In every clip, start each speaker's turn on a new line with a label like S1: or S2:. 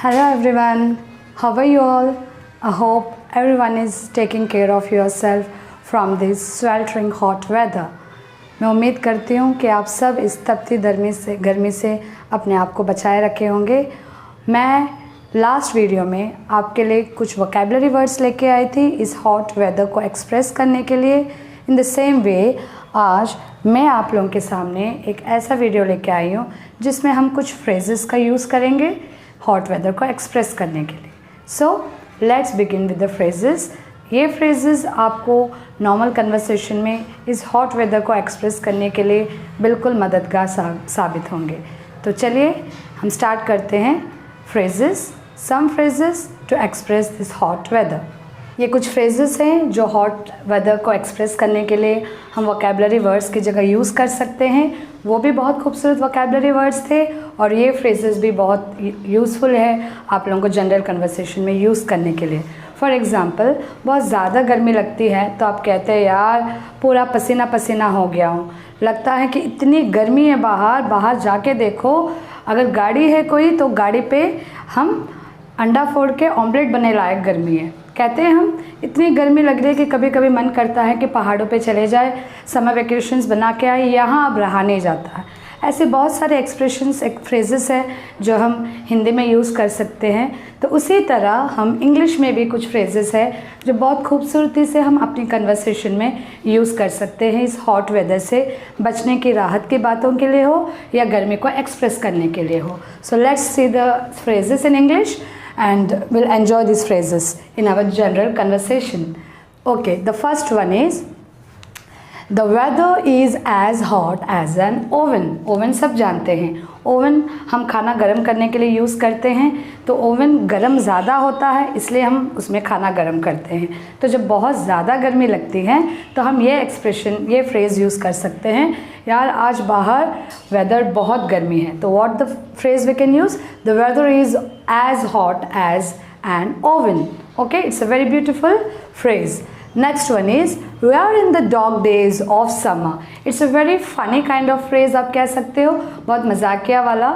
S1: Hello everyone, how are you all? I hope everyone is taking care of yourself from this sweltering hot weather. मैं उम्मीद करती हूँ कि आप सब इस तपती गर्मी से अपने आप को बचाए रखे होंगे। मैं लास्ट वीडियो में आपके लिए कुछ वोकैबुलरी वर्ड्स लेके आई थी इस हॉट वेदर को एक्सप्रेस करने के लिए। इन द सेम वे आज मैं आप लोगों के सामने एक ऐसा वीडियो लेके आई हूँ जिसमें हम कुछ फ्रेजेस का यूज़ करेंगे हॉट वेदर को एक्सप्रेस करने के लिए। So let's begin with the phrases. ये फ्रेजेस आपको नॉर्मल कन्वर्सेशन में इस हॉट वेदर को एक्सप्रेस करने के लिए बिल्कुल मददगार साबित होंगे। तो चलिए हम स्टार्ट करते हैं phrases, some phrases to express this hot weather. ये कुछ फ्रेजेस हैं जो हॉट वेदर को एक्सप्रेस करने के लिए हम वोकैबुलरी वर्ड्स की जगह यूज़ कर सकते हैं। वो भी बहुत खूबसूरत वोकैबुलरी वर्ड्स थे और ये फ्रेजेस भी बहुत यूज़फुल है आप लोगों को जनरल कन्वर्सेशन में यूज़ करने के लिए। फॉर एग्ज़ाम्पल, बहुत ज़्यादा गर्मी लगती है तो आप कहते हैं यार पूरा पसीना पसीना हो गया हूँ, लगता है कि इतनी गर्मी है बाहर जाके देखो, अगर गाड़ी है कोई तो गाड़ी पे हम अंडा फोड़ के ऑमलेट बने लायक गर्मी है। कहते हैं हम इतनी गर्मी लग रही है कि कभी कभी मन करता है कि पहाड़ों पे चले जाए, समर वेकेशंस बना के आए, यहाँ अब रहा नहीं जाता है। ऐसे बहुत सारे एक्सप्रेशंस फ्रेजेस हैं जो हम हिंदी में यूज़ कर सकते हैं। तो उसी तरह हम इंग्लिश में भी कुछ फ्रेजेस हैं जो बहुत खूबसूरती से हम अपनी कन्वर्सेशन में यूज़ कर सकते हैं इस हॉट वेदर से बचने की, राहत की बातों के लिए हो या गर्मी को एक्सप्रेस करने के लिए हो। So let's see the phrases in English and we'll enjoy these phrases in our general conversation. Okay, the first one is the weather is as hot as an oven. Oven सब जानते हैं, oven हम खाना गर्म करने के लिए use करते हैं। तो ओवन गर्म ज़्यादा होता है इसलिए हम उसमें खाना गर्म करते हैं। तो जब बहुत ज़्यादा गर्मी लगती है तो हम ये एक्सप्रेशन, ये फ्रेज़ यूज़ कर सकते हैं, यार आज बाहर वेदर बहुत गर्मी है। तो what the phrase we can use, the weather is as hot as an oven. Okay, it's a very beautiful phrase. Next one is we are in the dog days of summer. It's a very funny kind of phrase आप कह सकते हो, बहुत मजाकिया वाला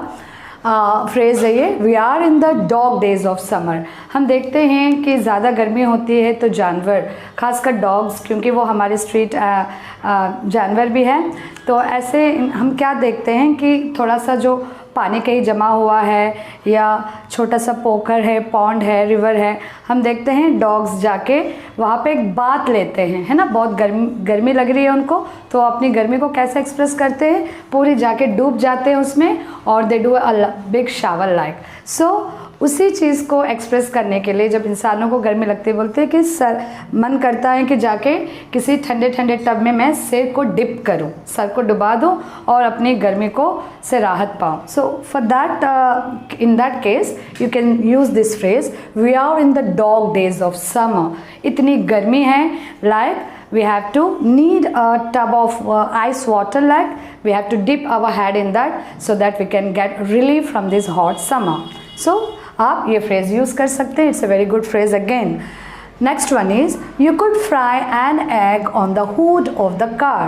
S1: phrase है ये। We are in the dog days of summer. हम देखते हैं कि ज़्यादा गर्मी होती है तो जानवर, खासकर डॉग्स, क्योंकि वो हमारे स्ट्रीट जानवर भी हैं, तो ऐसे हम क्या देखते हैं कि थोड़ा सा जो पानी कहीं जमा हुआ है या छोटा सा पोखर है, पॉन्ड है, रिवर है, हम देखते हैं डॉग्स जाके वहाँ पे एक बात लेते हैं, है ना। बहुत गर्मी लग रही है उनको, तो अपनी गर्मी को कैसे एक्सप्रेस करते हैं, पूरी जाके डूब जाते हैं उसमें और they do a big shower like. So उसी चीज़ को एक्सप्रेस करने के लिए जब इंसानों को गर्मी लगती है बोलते हैं कि सर मन करता है कि जाके किसी ठंडे ठंडे टब में मैं सिर को डिप करूं, सर को डुबा दूं और अपनी गर्मी को से राहत पाऊं। So for that in that case you can use this phrase, we are in the dog days of summer. इतनी गर्मी है, like we have to need a tub of ice water, like we have to dip our head in that so that we can get relief from this hot summer. So आप ये phrase use कर सकते हैं, it's a very good phrase again. Next one is you could fry an egg on the hood of the car.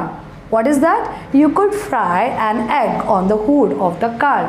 S1: What is that? You could fry an egg on the hood of the car.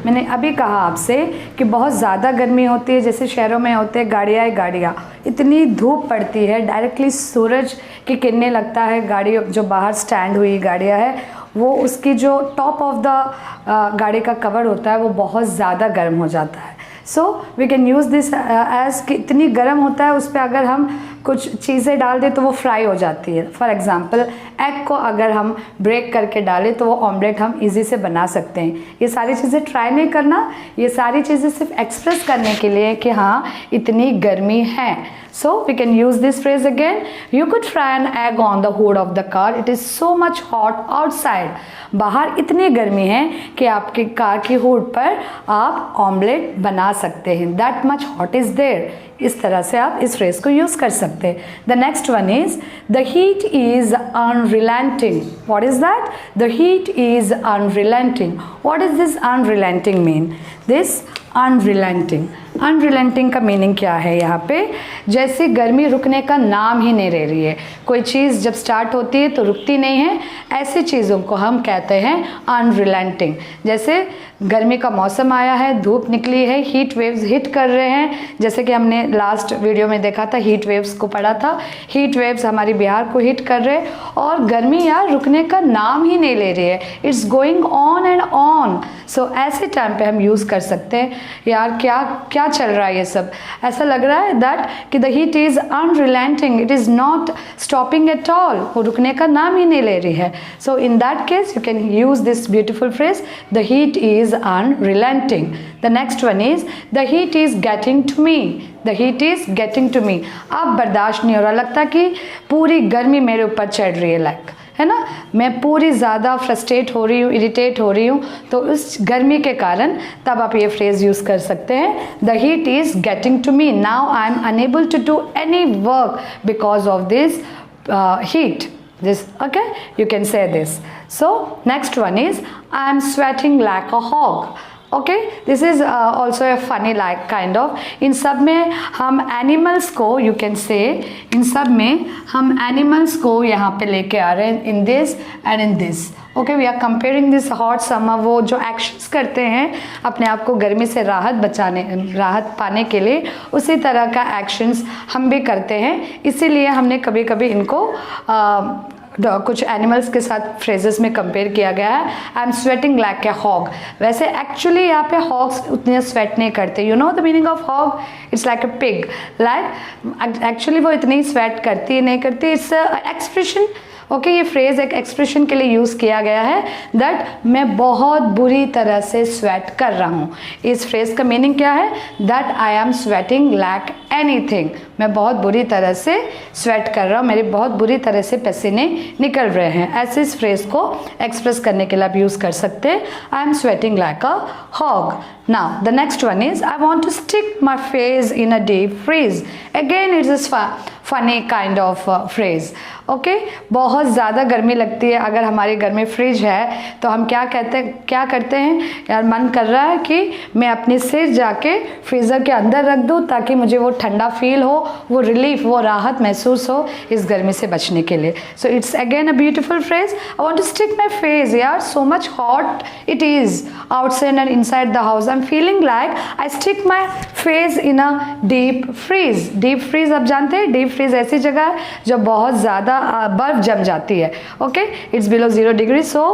S1: मैंने अभी कहा आपसे कि बहुत ज़्यादा गर्मी होती है, जैसे शहरों में होते हैं गाड़ियाँ, इतनी धूप पड़ती है, डायरेक्टली सूरज की किरणें लगता है। गाड़ी जो बाहर स्टैंड हुई गाड़ियाँ है वो उसकी जो टॉप ऑफ द गाड़ी का कवर होता है वो बहुत ज़्यादा गर्म हो जाता है। So we can use this as कि इतनी गर्म होता है, उस पर अगर हम कुछ चीज़ें डाल दें तो वो फ्राई हो जाती है। फॉर एग्ज़ाम्पल, एग को अगर हम ब्रेक करके डालें तो वो ऑमलेट हम इजी से बना सकते हैं। ये सारी चीज़ें ट्राई नहीं करना, ये सारी चीज़ें सिर्फ एक्सप्रेस करने के लिए कि हाँ इतनी गर्मी है। So we can use this phrase again. You could fry an egg on the hood of the car. It is so much hot outside. बाहर इतनी गर्मी है कि आपकी कार की हुड पर आप ऑमलेट बना सकते हैं। That much hot is there. इस तरह से आप इस फ्रेज को यूज़ कर सकते हैं। The next one is the heat is unrelenting. What is that? The heat is unrelenting. What does this unrelenting mean? This unrelenting का मीनिंग क्या है यहाँ पे, जैसे गर्मी रुकने का नाम ही नहीं ले रही है। कोई चीज़ जब स्टार्ट होती है तो रुकती नहीं है, ऐसी चीज़ों को हम कहते हैं अनरिलेंटिंग। जैसे गर्मी का मौसम आया है, धूप निकली है, हीट वेव्स हिट कर रहे हैं, जैसे कि हमने लास्ट वीडियो में देखा था, हीट वेव्स को पढ़ा था। हीट वेव्स हमारी बिहार को हिट कर रहे हैं और गर्मी यार रुकने का नाम ही नहीं ले रही है, it's going on and on. So ऐसे टाइम पे हम यूज़ कर सकते हैं यार क्या क्या चल रहा है ये सब। ऐसा लग रहा है दैट कि the heat is unrelenting, it is not stopping at all, वो रुकने का नाम ही नहीं ले रही है। So in that case you can use this beautiful phrase, the heat is unrelenting. The next one is the heat is getting to me. The heat is getting to me. अब बर्दाश्त नहीं हो रहा, लगता कि पूरी गर्मी मेरे ऊपर चढ़ रही है, लाइक है ना, मैं पूरी ज़्यादा फ्रस्ट्रेट हो रही हूँ, इरिटेट हो रही हूँ, तो उस गर्मी के कारण तब आप ये फ्रेज़ यूज़ कर सकते हैं, the heat is getting to me, now I am unable to do any work because of this heat. This, okay, you can say this. So next one is I am sweating like a hog. Okay, this is also a funny like kind of. इन सब में हम animals को, you can say, इन सब में हम animals को यहाँ पे लेके आ रहे हैं, in this and in this. Okay, we are comparing this hot summer, वो जो actions करते हैं अपने आप को गर्मी से राहत पाने के लिए, उसी तरह का actions हम भी करते हैं। इसीलिए हमने कभी कभी इनको कुछ एनिमल्स के साथ फ्रेजेस में कंपेयर किया गया है। I am sweating like a hog. वैसे एक्चुअली यहाँ पे हॉग्स उतने स्वेट नहीं करते, you know the meaning of hog, it's like a pig, like actually वो इतनी स्वेट करती है नहीं करती, इट्स एक्सप्रेशन। ओके, ये फ्रेज एक एक्सप्रेशन के लिए यूज़ किया गया है दैट मैं बहुत बुरी तरह से स्वेट कर रहा हूँ। इस फ्रेज का मीनिंग क्या है, that I am sweating like anything, मैं बहुत बुरी तरह से स्वेट कर रहा हूँ, मेरे बहुत बुरी तरह से पसीने निकल रहे हैं। ऐसे इस फ्रेज को एक्सप्रेस करने के लिए आप यूज़ कर सकते हैं, I am sweating like a hog. Now the next one is I want to stick my face in a deep freeze. Again it's a funny kind of phrase. Okay, बहुत ज़्यादा गर्मी लगती है, अगर हमारे घर में फ्रिज है तो हम क्या करते हैं यार, मन कर रहा है कि मैं अपनी सिर जाके फ्रीज़र के अंदर रख दूँ ताकि मुझे वो ठंडा फील हो, वो रिलीफ, वो राहत महसूस हो इस गर्मी से बचने के लिए। So it's again a beautiful phrase, I want to stick my face, यार so much hot it is outside and inside the house, I am feeling like I stick my face in a deep freeze. Deep freeze आप जानते हैं, deep freeze ऐसी जगह है जो बहुत ज़्यादा बर्फ जम जाती है। Okay, it's below 0 degree. So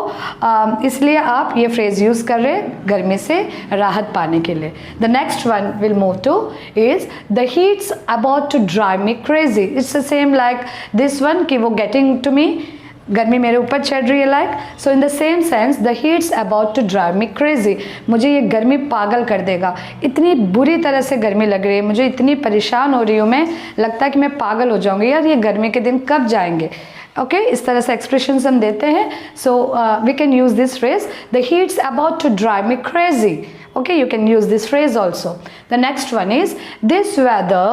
S1: इसलिए आप ये फ्रेज यूज़ कर रहे हैं गर्मी से राहत पाने के लिए। The next one will move to is the heat's about to drive me crazy. It's the same like this one कि वो गेटिंग टू मी, गर्मी मेरे ऊपर चढ़ रही है, like so in the same sense the heat's about to drive me crazy, मुझे ये गर्मी पागल कर देगा, इतनी बुरी तरह से गर्मी लग रही है, मुझे इतनी परेशान हो रही हूँ मैं, लगता है कि मैं पागल हो जाऊँगी, यार ये गर्मी के दिन कब जाएंगे। ओके, इस तरह से एक्सप्रेशंस हम देते हैं। So we can use this phrase, the heat's about to drive me crazy. Okay, you can use this phrase also. The next one is this weather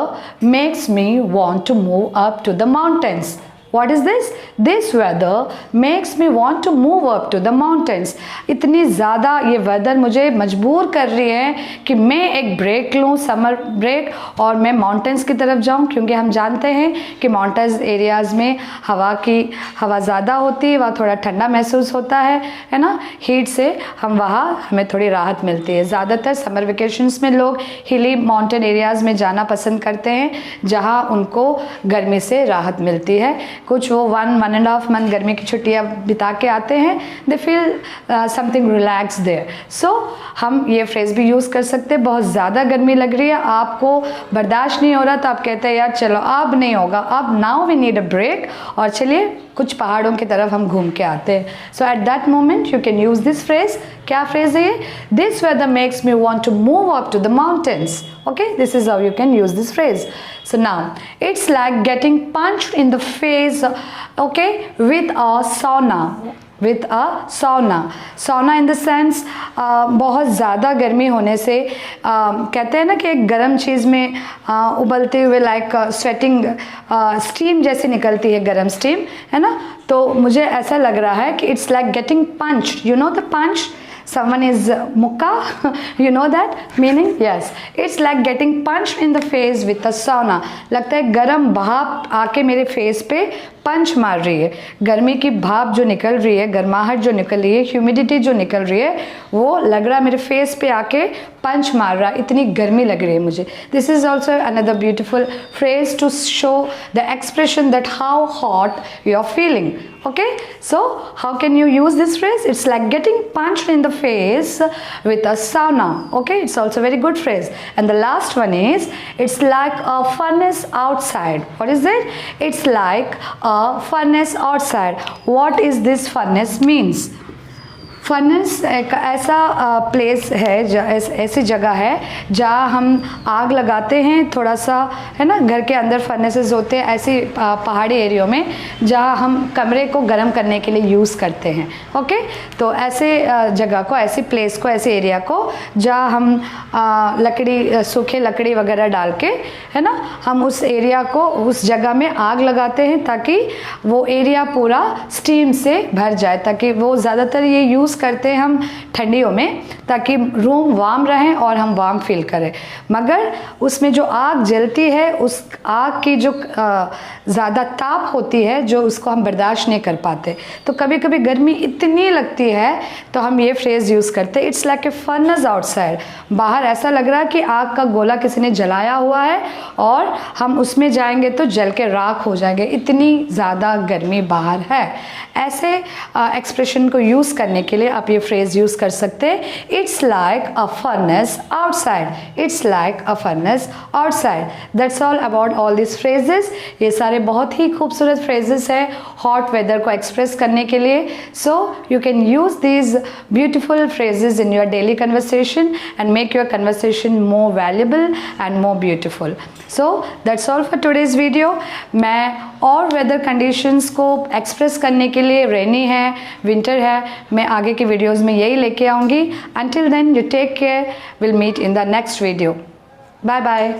S1: makes me want to move up to the mountains. What is this? This weather makes me want to move up to the mountains. इतनी ज़्यादा ये weather मुझे मजबूर कर रही है कि मैं एक ब्रेक लूँ, समर ब्रेक, और मैं माउंटेन्स की तरफ जाऊँ, क्योंकि हम जानते हैं कि माउंटेन्स एरियाज़ में हवा ज़्यादा होती है, वहाँ थोड़ा ठंडा महसूस होता है ना, हीट से हमें थोड़ी राहत मिलती है। ज़्यादातर समर वेकेशंस में लोग हिली माउंटेन एरियाज़ में जाना पसंद करते हैं जहाँ उनको गर्मी से राहत मिलती है। कुछ वो 1.5 मंथ गर्मी की छुट्टियाँ बिता के आते हैं, they feel something relax there. So हम ये फ्रेज भी यूज़ कर सकते हैं, बहुत ज़्यादा गर्मी लग रही है, आपको बर्दाश्त नहीं हो रहा, तो आप कहते हैं यार चलो अब नहीं होगा, अब now we need a break, और चलिए कुछ पहाड़ों की तरफ हम घूम के आते हैं। So at that moment you can use this phrase. क्या फ्रेज है ये? This weather makes me want to move up to the mountains. Okay, this is how you can use this phrase. So now it's like getting punched in the face, okay, with a sauna. With a sauna. Sauna in the sense बहुत ज़्यादा गर्मी होने से कहते हैं ना कि एक गर्म चीज़ में उबलते हुए लाइक स्वेटिंग स्टीम जैसी निकलती है, गर्म स्टीम, है ना। तो मुझे ऐसा लग रहा है कि it's like getting punch, you know the punch, someone is mukka, you know that meaning? Yes, it's like getting punched in the face with a sauna. लगता है गर्म भाप आके मेरे फेस पे पंच मार रही है, गर्मी की भाप जो निकल रही है, गर्माहट जो निकल रही है, ह्यूमिडिटी जो निकल रही है, वो लग रहा है मेरे फेस पे आके पंच मार रहा है, इतनी गर्मी लग रही है मुझे. This is also another beautiful phrase to show the expression that how hot you are feeling. Okay, so how can you use this phrase? It's like getting punched in the face with a sauna. Okay, it's also a very good phrase. And the last one is, it's like a furnace outside. What is it? It's like a furnace outside. What is this furnace means? Furnace एक ऐसा place है, ऐसी जगह है जहाँ हम आग लगाते हैं, थोड़ा सा है ना, घर के अंदर फर्नेसेस होते हैं ऐसी पहाड़ी एरियो में जहाँ हम कमरे को गर्म करने के लिए यूज़ करते हैं. ओके, तो ऐसे जगह को, ऐसी प्लेस को, ऐसे एरिया को जहाँ हम लकड़ी, सूखे लकड़ी वगैरह डाल के, है ना, हम उस एरिया को, उस जगह में आग लगाते हैं ताकि वो एरिया पूरा स्टीम से भर जाए, ताकि वो ज़्यादातर ये यूज़ करते हैं हम ठंडियों में ताकि रूम वार्म रहे और हम वार्म फील करें. मगर उसमें जो आग जलती है, उस आग की जो ज़्यादा ताप होती है, जो उसको हम बर्दाश्त नहीं कर पाते, तो कभी कभी गर्मी इतनी लगती है तो हम ये फ्रेज़ यूज़ करते हैं, it's like A furnace outside. बाहर ऐसा लग रहा है कि आग का गोला किसी ने जलाया हुआ है और हम उसमें जाएंगे तो जल के राख हो जाएंगे, इतनी ज़्यादा गर्मी बाहर है. ऐसे एक्सप्रेशन को यूज़ करने के लिए आप ये फ्रेज़ यूज़ कर सकते हैं, it's like a furnace outside. It's like a furnace outside. That's all about all this phrases. ये सारे बहुत ही खूबसूरत फ्रेजेस हैं हॉट वेदर को एक्सप्रेस करने के लिए. So you can use these beautiful phrases in your daily conversation and make your conversation more valuable and more beautiful. So that's all for today's video. मैं और वेदर कंडीशंस को express करने के लिए, रेनी है, विंटर है, मैं आगे के वीडियोस में यही लेके आऊँगी. Until then, you take care. We'll meet in the next video. Bye bye.